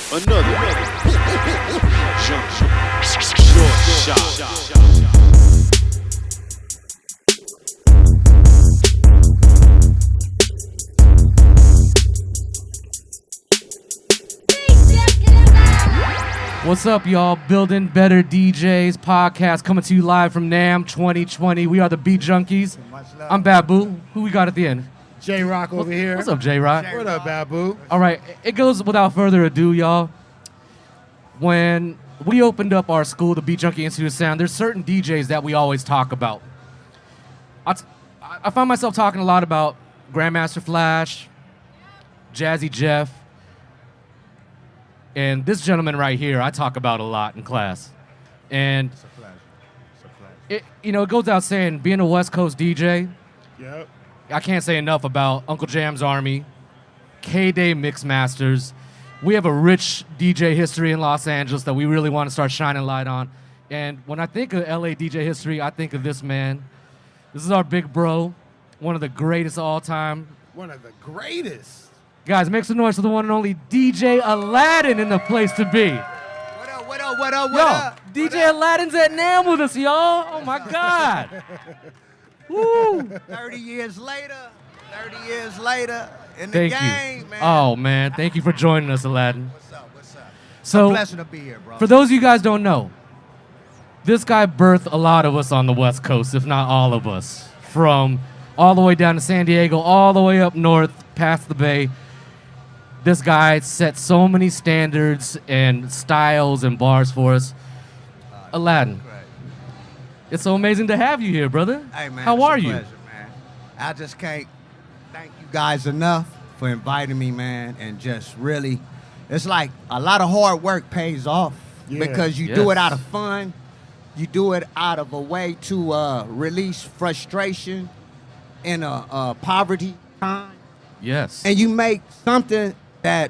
Another jump short shot. What's up, y'all? Building Better DJs podcast coming to you live from NAMM 2020. We are the Beat Junkies. I'm Babu. Who we got at the end? J-Rock over here. What's up, J-Rock? What up, Babu? All right, it goes without further ado, y'all. When we opened up our school, the Beat Junkie Institute of Sound, there's certain DJs that we always talk about. I find myself talking a lot about Grandmaster Flash, Jazzy Jeff, and this gentleman right here I talk about a lot in class. And It's a pleasure. it goes without saying, being a West Coast DJ, Yep. I can't say enough about Uncle Jam's Army, K-Day Mixmasters. We have a rich DJ history in Los Angeles that we really want to start shining light on. And when I think of LA DJ history, I think of this man. This is our big bro, one of the greatest of all time. One of the greatest. Guys, make some noise for the one and only DJ Aladdin in the place to be. What up, what up, what up, Yo, what up? DJ Aladdin's at NAMM with us, y'all. Oh my God. Woo. 30 years later in the Thank game, you. man. Oh, man. Thank you for joining us, Aladdin. What's up, what's up? So, Pleasure to be here, bro. for those of you guys don't know, this guy birthed a lot of us on the West Coast, if not all of us, from all the way down to San Diego, all the way up north, past the Bay. This guy set so many standards and styles and bars for us. Aladdin, Great. it's so amazing to have you here, brother. Hey, man. How it's are a you? pleasure, man. I just can't thank you guys enough for inviting me, man, and just really, it's like a lot of hard work pays off because you do Yes. it out of fun. You do it out of a way to release frustration in a poverty time. Yes. And you make something that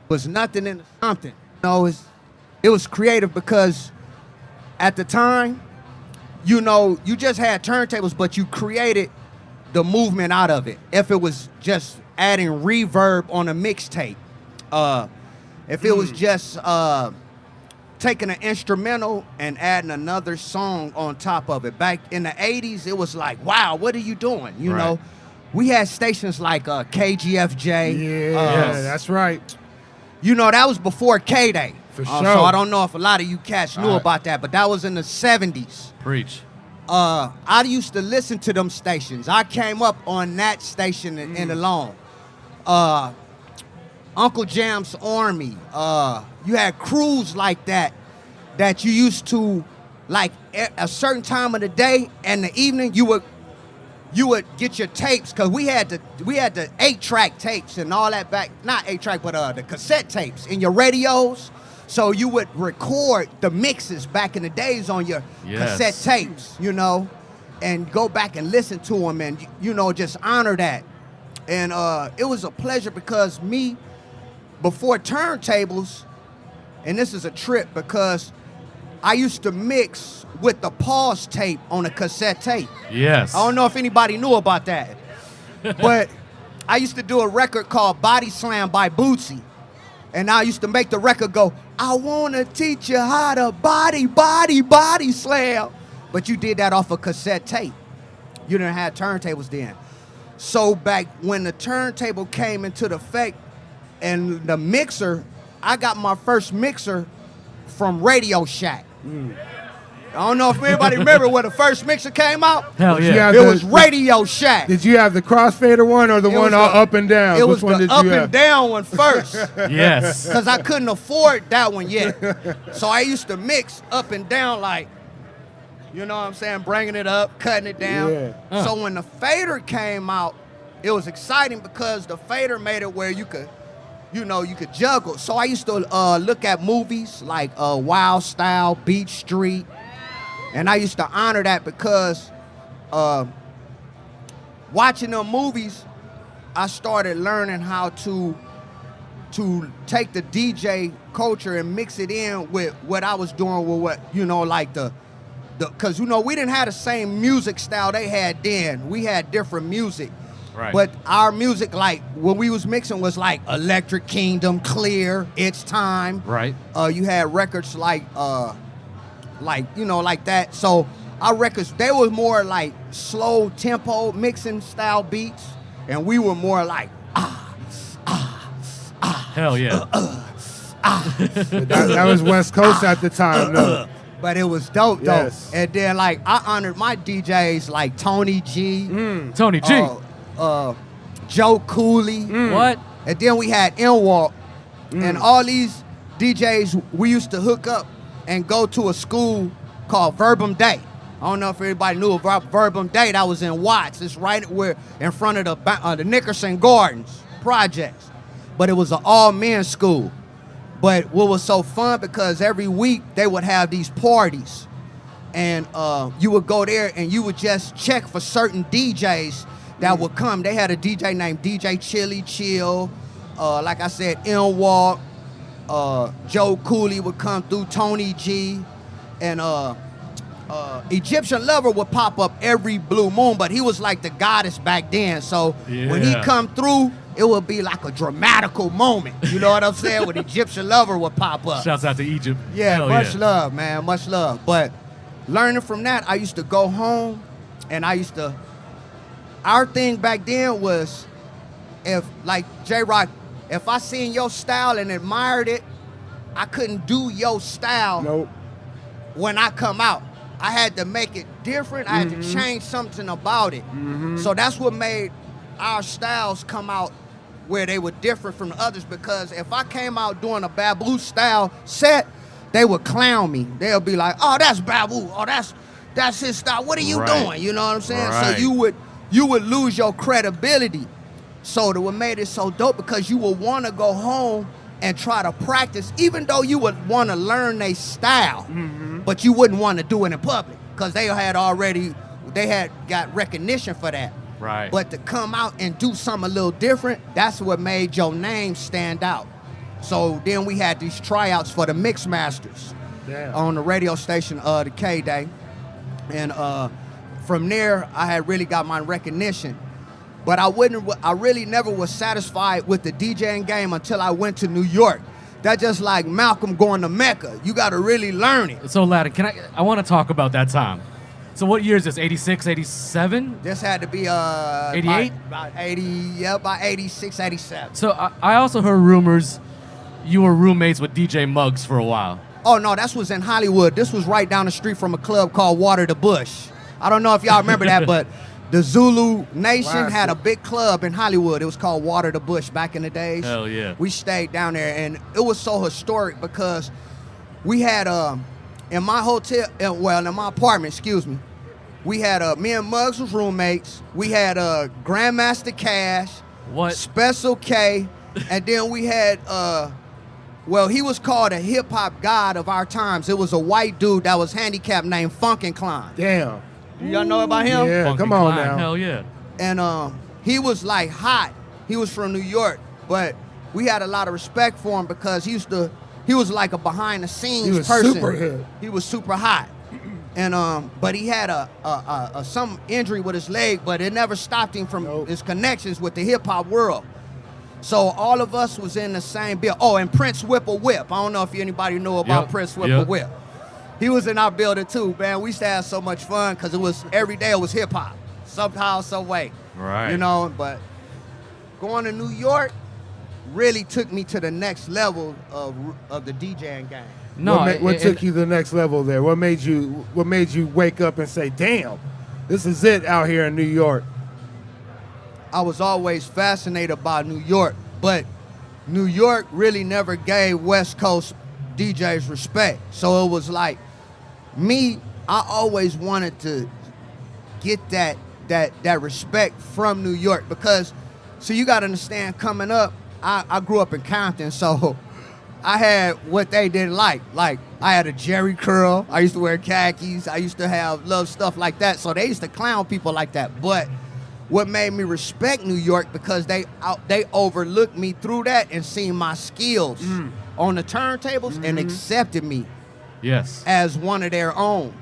was nothing into something. It was creative because at the time, you just had turntables, but you created the movement out of it. If it was just adding reverb on a mixtape, if it was just taking an instrumental and adding another song on top of it. Back in the 80s, it was like, wow, what are you doing? You Right. know? We had stations like KGFJ. Yeah, Yes. that's right. That was before K-Day. For So sure. I don't know if a lot of you cats knew about that, but that was in the 70s. Preach. I used to listen to them stations. I came up on that station in alone. Uncle Jam's Army. You had crews like that you used to, like, at a certain time of the day and the evening, you would get your tapes, because we had the 8-track tapes and all that back, not 8-track, but the cassette tapes in your radios. So you would record the mixes back in the days on your Yes. cassette tapes, and go back and listen to them and, just honor that. And it was a pleasure because me, before turntables, and this is a trip because I used to mix with the pause tape on a cassette tape. Yes. I don't know if anybody knew about that, but I used to do a record called Body Slam by Bootsy. And I used to make the record go, I want to teach you how to body slam. But you did that off a cassette tape. You didn't have turntables then. So back when the turntable came into the effect and the mixer, I got my first mixer from Radio Shack. I don't know if anybody remember where the first mixer came out. Hell You yeah. have It the- was Radio Shack. Did you have the crossfader one or the It one was all the- up and down? It Which was one the did up you and have? down one first. Yes. Because I couldn't afford that one yet. So I used to mix up and down, like, you know what I'm saying, bringing it up, cutting it down. Yeah. So when the fader came out, it was exciting because the fader made it where you could juggle. So I used to look at movies like Wild Style, Beach Street, and I used to honor that because watching them movies, I started learning how to take the DJ culture and mix it in with what I was doing with what, like because, we didn't have the same music style they had then. We had different music. Right. But our music, like when we was mixing, was like Electric Kingdom, Clear, It's Time. Right. You had records like you know, like that. So our records, they were more like slow tempo mixing style beats, and we were more like Hell yeah. That was West Coast at the time, though. But it was dope though. Yes. And then like I honored my DJs like Tony G, Tony G. Joe Cooley. What? And then we had N-Walk. And all these DJs, we used to hook up and go to a school called Verbum Day. I don't know if everybody knew about Verbum Day. That was in Watts. It's right where in front of the Nickerson Gardens projects. But it was an all-men school. But what was so fun, because every week they would have these parties. And you would go there and you would just check for certain DJs that would come. They had a DJ named DJ Chili Chill. Like I said, N-Walk. Joe Cooley would come through, Tony G. And Egyptian Lover would pop up every blue moon, but he was like the goddess back then. So when he come through, it would be like a dramatical moment. You know what I'm saying? When Egyptian Lover would pop up. Shouts out to Egypt. Yeah, Hell much love, man, much love. But learning from that, I used to go home and our thing back then was, if, like J-Rock, if I seen your style and admired it, I couldn't do your style when I come out. I had to make it different. I had to change something about it. So that's what made our styles come out where they were different from the others, because if I came out doing a Babu style set, they would clown me. They'll be like, oh, that's Babu. Oh, that's his style. What are you doing? You know what I'm saying? Right. So you would lose your credibility. So that what made it so dope, because you would want to go home and try to practice, even though you would want to learn their style, but you wouldn't want to do it in public, because they had got recognition for that. Right. But to come out and do something a little different, that's what made your name stand out. So then we had these tryouts for the Mix Masters on the radio station, the K-Day. And from there, I had really got my recognition. But I really never was satisfied with the DJing game until I went to New York. That's just like Malcolm going to Mecca. You got to really learn it. So, Aladdin, I want to talk about that time. So what year is this, 86, 87? This had to be 88? About 80, yeah, about 86, 87. So I also heard rumors you were roommates with DJ Muggs for a while. Oh, no, that was in Hollywood. This was right down the street from a club called Water the Bush. I don't know if y'all remember that, but the Zulu Nation had a big club in Hollywood. It was called Water the Bush back in the days. Hell yeah. We stayed down there, and it was so historic because we had, in my apartment, excuse me, we had, me and Muggs was roommates. We had Grandmaster Cash, What? Special K, and then we had, he was called a hip-hop god of our times. It was a white dude that was handicapped named Funkin' Damn. Y'all know about him? Yeah, Funky come on Klein, now. Hell yeah. And he was like hot. He was from New York, but we had a lot of respect for him because he was like a behind the scenes He was person. super hip. He was super hot. And but he had some injury with his leg, but it never stopped him from his connections with the hip hop world. So all of us was in the same bill. Oh, and Prince Whipple Whip. I don't know if anybody know about Prince Whipple Whip. He was in our building too, man. We used to have so much fun because it was every day it was hip hop, somehow, some way. Right. You know, but going to New York really took me to the next level of the DJing game. No, What took you to the next level there? What made you wake up and say, "Damn, this is it out here in New York"? I was always fascinated by New York, but New York really never gave West Coast DJs respect. So it was like me, I always wanted to get that respect from New York because, so you got to understand, coming up, I grew up in Compton, so I had what they didn't like. Like, I had a Jerry curl. I used to wear khakis. I used to have love stuff like that. So they used to clown people like that. But what made me respect New York because they overlooked me through that and seen my skills on the turntables and accepted me Yes. as one of their own.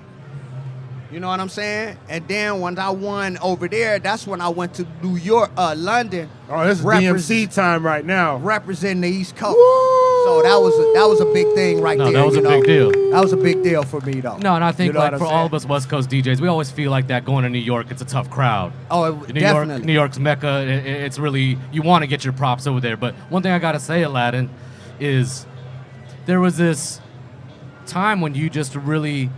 You know what I'm saying? And then when I won over there, that's when I went to New York, London. Oh, this is DMC time right now. Representing the East Coast. Woo! So that was a big thing right there. That was a big deal. That was a big deal for me, though. No, and I think You know like what for I'm all saying? of us West Coast DJs, we always feel like that going to New York. It's a tough crowd. Oh, definitely. New York's Mecca. It's really, you want to get your props over there. But one thing I gotta say, Aladdin, is there was this time when you just really,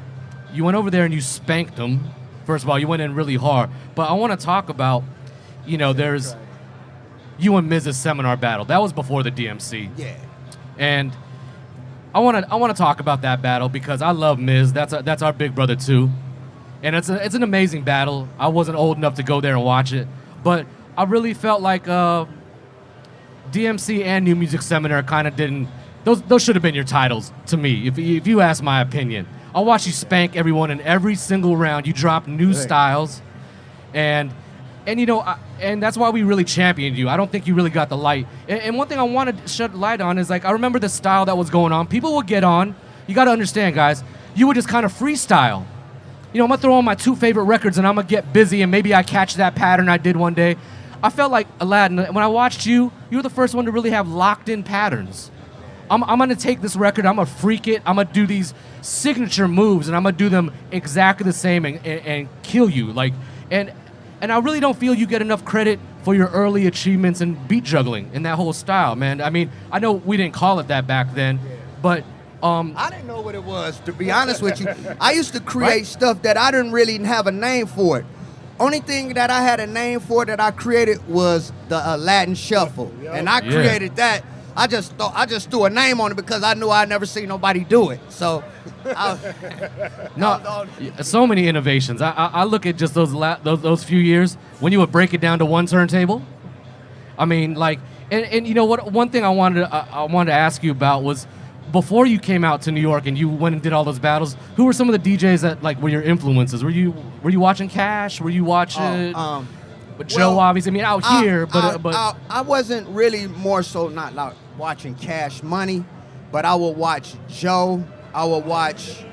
you went over there and you spanked them. First of all, you went in really hard. But I want to talk about, there's you and Miz's seminar battle. That was before the DMC. Yeah. And I want to talk about that battle because I love Miz. That's our big brother too, and it's an amazing battle. I wasn't old enough to go there and watch it, but I really felt like DMC and New Music Seminar kind of didn't. Those should have been your titles to me, if you ask my opinion. I watched you spank everyone in every single round. You dropped new styles, and that's why we really championed you. I don't think you really got the light. And one thing I want to shed light on is, like, I remember the style that was going on. People would get on. You got to understand, guys. You would just kind of freestyle. I'm going to throw on my 2 favorite records, and I'm going to get busy, and maybe I catch that pattern I did one day. I felt like, Aladdin, when I watched you, you were the first one to really have locked-in patterns. I'm going to take this record, I'm going to freak it, I'm going to do these signature moves, and I'm going to do them exactly the same and kill you. And I really don't feel you get enough credit for your early achievements in beat juggling and that whole style, man. I mean, I know we didn't call it that back then, but... I didn't know what it was, to be honest with you. I used to create stuff that I didn't really have a name for it. Only thing that I had a name for that I created was the Aladdin Shuffle. And I created that. I just threw a name on it because I knew I'd never seen nobody do it. So, so many innovations. I look at just those few years when you would break it down to one turntable. I mean, and you know what? One thing I wanted to ask you about was, before you came out to New York and you went and did all those battles, who were some of the DJs that were your influences? Were you watching Cash? Were you watching? But Joe, obviously, I mean, out here, but I wasn't really more so not like watching Cash Money, but I would watch Joe. I would watch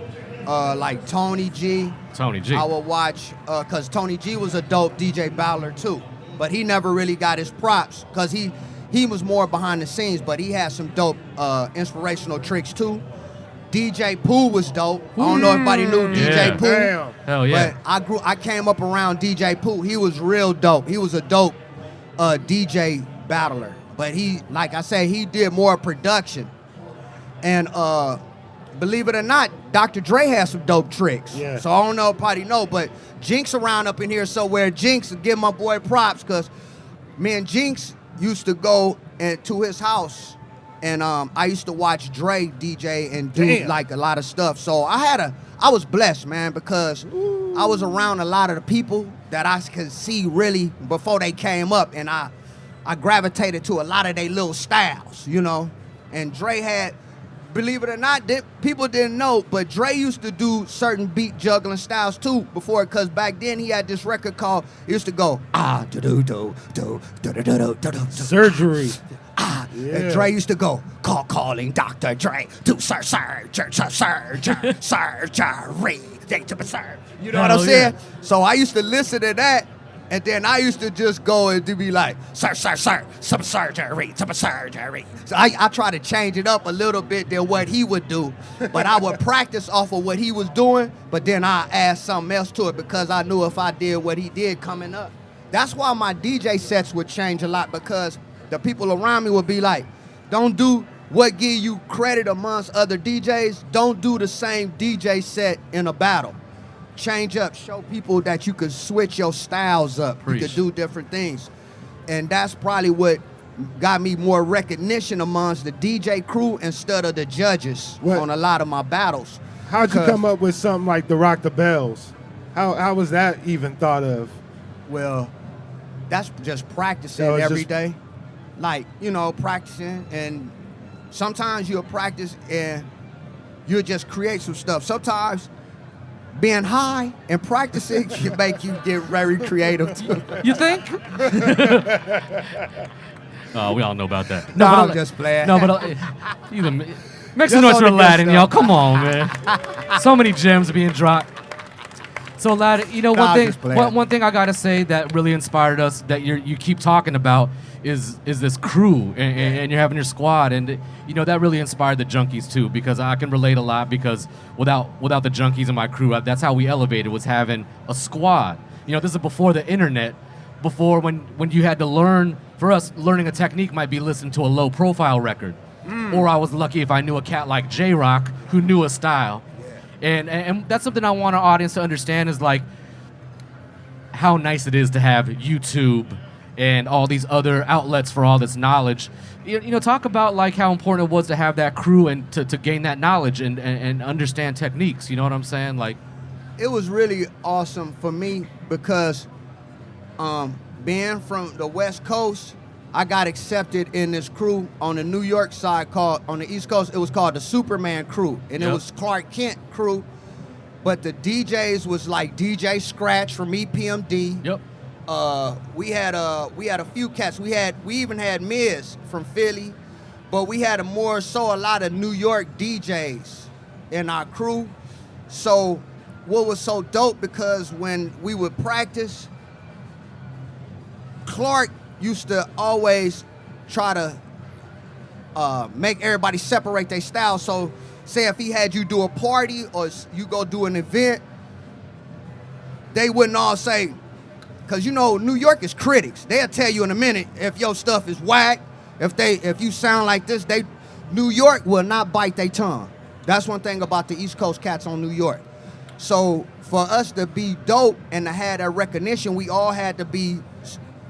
like Tony G. Tony G. I would watch because Tony G was a dope DJ battler too, but he never really got his props because he was more behind the scenes, but he had some dope inspirational tricks too. DJ Pooh was dope. I don't know if anybody knew DJ Pooh. Damn. Hell yeah. But I came up around DJ Pooh. He was real dope. He was a dope DJ battler. But he, like I say, he did more production. And believe it or not, Dr. Dre has some dope tricks. Yeah. So I don't know if anybody know, but Jinx around up in here somewhere. Jinx, give my boy props, because me and Jinx used to go to his house, and I used to watch Dre DJ and do like a lot of stuff. So I was blessed, man, because I was around a lot of the people that I could see really before they came up, and I gravitated to a lot of their little styles, you know. And Dre had, believe it or not, people didn't know, but Dre used to do certain beat juggling styles too before, because back then he had this record called, he used to go, Surgery. And Dre used to go, calling Dr. Dre to surgery. You know what I'm saying? Yeah. So I used to listen to that, and then I used to just go and to be like, some surgery. So I try to change it up a little bit than what he would do, but I would practice off of what he was doing, but then I add something else to it, because I knew if I did what he did coming up. That's why my DJ sets would change a lot, because the people around me would be like, don't do what give you credit amongst other DJs. Don't do the same DJ set in a battle. Change up, show people that you could switch your styles up. Preach. You could do different things. And that's probably what got me more recognition amongst the DJ crew instead of the judges on a lot of my battles. How'd you come up with something like the Rock the Bells? How was that even thought of? Well, that's just practicing every day. Like, you know, practicing, and sometimes you'll practice and you'll just create some stuff. Sometimes being high and practicing can make you get very creative too. You think? Oh, we all know about that. No, I'm just playing. No, but make some noise for Aladdin, y'all. Come on, man. So many gems being dropped. So, lad, you know, Nah, one I'm just playing. one thing I gotta say that really inspired us that you keep talking about is this crew and you're having your squad, and you know that really inspired the Junkies too, because I can relate a lot, because without the Junkies and my crew, that's how we elevated, was having a squad. You know, this is before the internet, before when you had to learn. For us, learning a technique might be listening to a low profile record, or I was lucky if I knew a cat like J-Rock who knew a style. And that's something I want our audience to understand, is like how nice it is to have YouTube and all these other outlets for all this knowledge. You know, talk about like how important it was to have that crew and to gain that knowledge and understand techniques. You know what I'm saying? Like, It was really awesome for me because being from the West Coast, I got accepted in this crew on the New York side on the East Coast, it was called the Superman crew. And it was Clark Kent crew. But the DJs was like DJ Scratch from EPMD. Yep. We had a few cats. We even had Miz from Philly, but we had a lot of New York DJs in our crew. So what was so dope, because when we would practice, Clark used to always try to make everybody separate their style. So say if he had you do a party or you go do an event, they wouldn't all say, because you know New York is critics. They'll tell you in a minute if your stuff is whack, if you sound like this. New York will not bite their tongue. That's one thing about the East Coast cats on New York. So for us to be dope and to have that recognition, we all had to be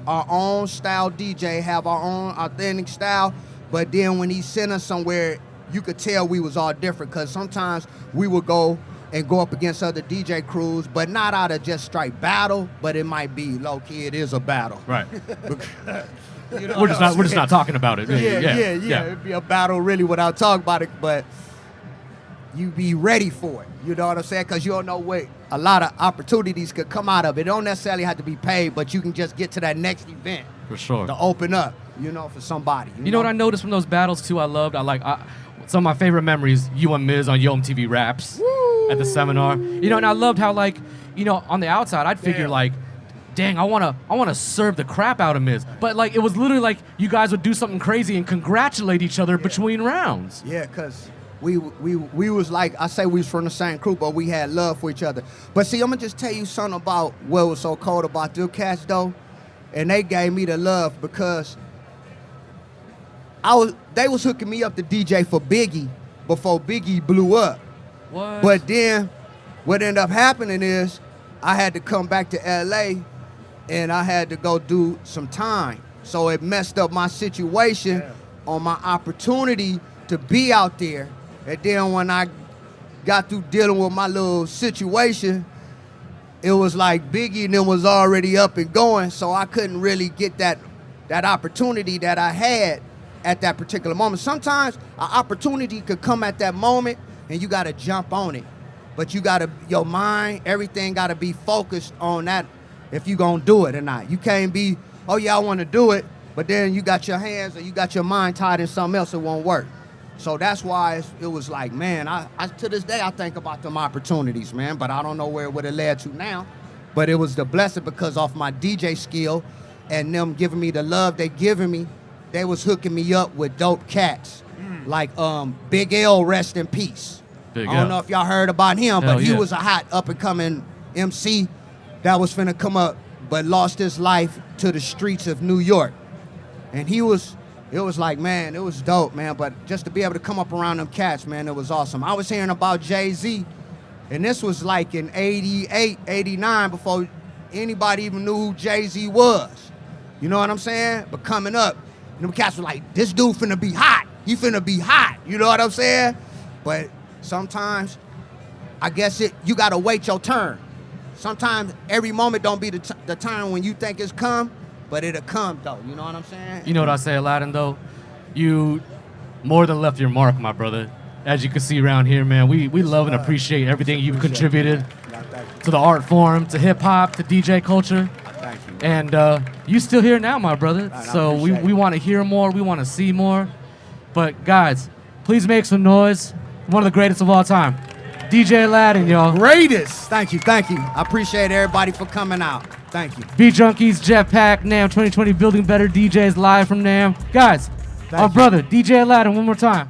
our own style DJ, have our own authentic style. But then when he sent us somewhere, you could tell we was all different, because sometimes we would go up against other DJ crews, but not out of just straight battle, but it might be low key, it is a battle. right. You know we're just not talking about it. Yeah. It'd be a battle really without talking about it, but you be ready for it. You know what I'm saying? Because you don't know what a lot of opportunities could come out of it. It don't necessarily have to be paid, but you can just get to that next event For sure. to open up, you know, for somebody. You know what I noticed from those battles too? Some of my favorite memories, you and Miz on Yo MTV Raps at the seminar. You know, and I loved how, like, you know, on the outside, I'd figure like, dang, I wanna serve the crap out of Miz. But like, it was literally like you guys would do something crazy and congratulate each other between rounds. Yeah, because we was like, I say we was from the same crew, but we had love for each other. But see, I'm gonna just tell you something about what was so cold about them cats though. And they gave me the love because they was hooking me up to DJ for Biggie before Biggie blew up. What? But then what ended up happening is I had to come back to LA and I had to go do some time. So it messed up my situation on my opportunity to be out there. And then when I got through dealing with my little situation, it was like Biggie and them was already up and going, so I couldn't really get that opportunity that I had at that particular moment. Sometimes an opportunity could come at that moment and you gotta jump on it. But your mind, everything gotta be focused on that if you gonna do it or not. You can't be, oh yeah, I wanna do it, but then you got your hands or you got your mind tied in something else, it won't work. So that's why it was like, man, I to this day I think about them opportunities, man, but I don't know where it would have led to now. But it was the blessing because off my DJ skill and them giving me the love they giving me, they was hooking me up with dope cats. Like Big L, rest in peace. I don't know if y'all heard about him, but he was a hot up and coming MC that was finna come up, but lost his life to the streets of New York. And it was like, man, it was dope, man. But just to be able to come up around them cats, man, it was awesome. I was hearing about Jay-Z, and this was like in 88, 89, before anybody even knew who Jay-Z was. You know what I'm saying? But coming up, them cats were like, this dude finna be hot. He finna be hot. You know what I'm saying? But sometimes, I guess you gotta wait your turn. Sometimes every moment don't be the time when you think it's come, but it'll come though, you know what I'm saying? You know what I say, Aladdin, though? You more than left your mark, my brother. As you can see around here, man, we love and appreciate everything you've contributed to the art form, to hip-hop, to DJ culture. Thank you. And you still here now, my brother. I So appreciate we it. want to hear more, we want to see more. But guys, please make some noise. One of the greatest of all time. DJ Aladdin, y'all. Greatest. Thank you, thank you. I appreciate everybody for coming out. Thank you. Beat Junkies, Jetpack, NAMM 2020, building better DJs live from NAMM. Guys, our you. brother, DJ Aladdin, one more time.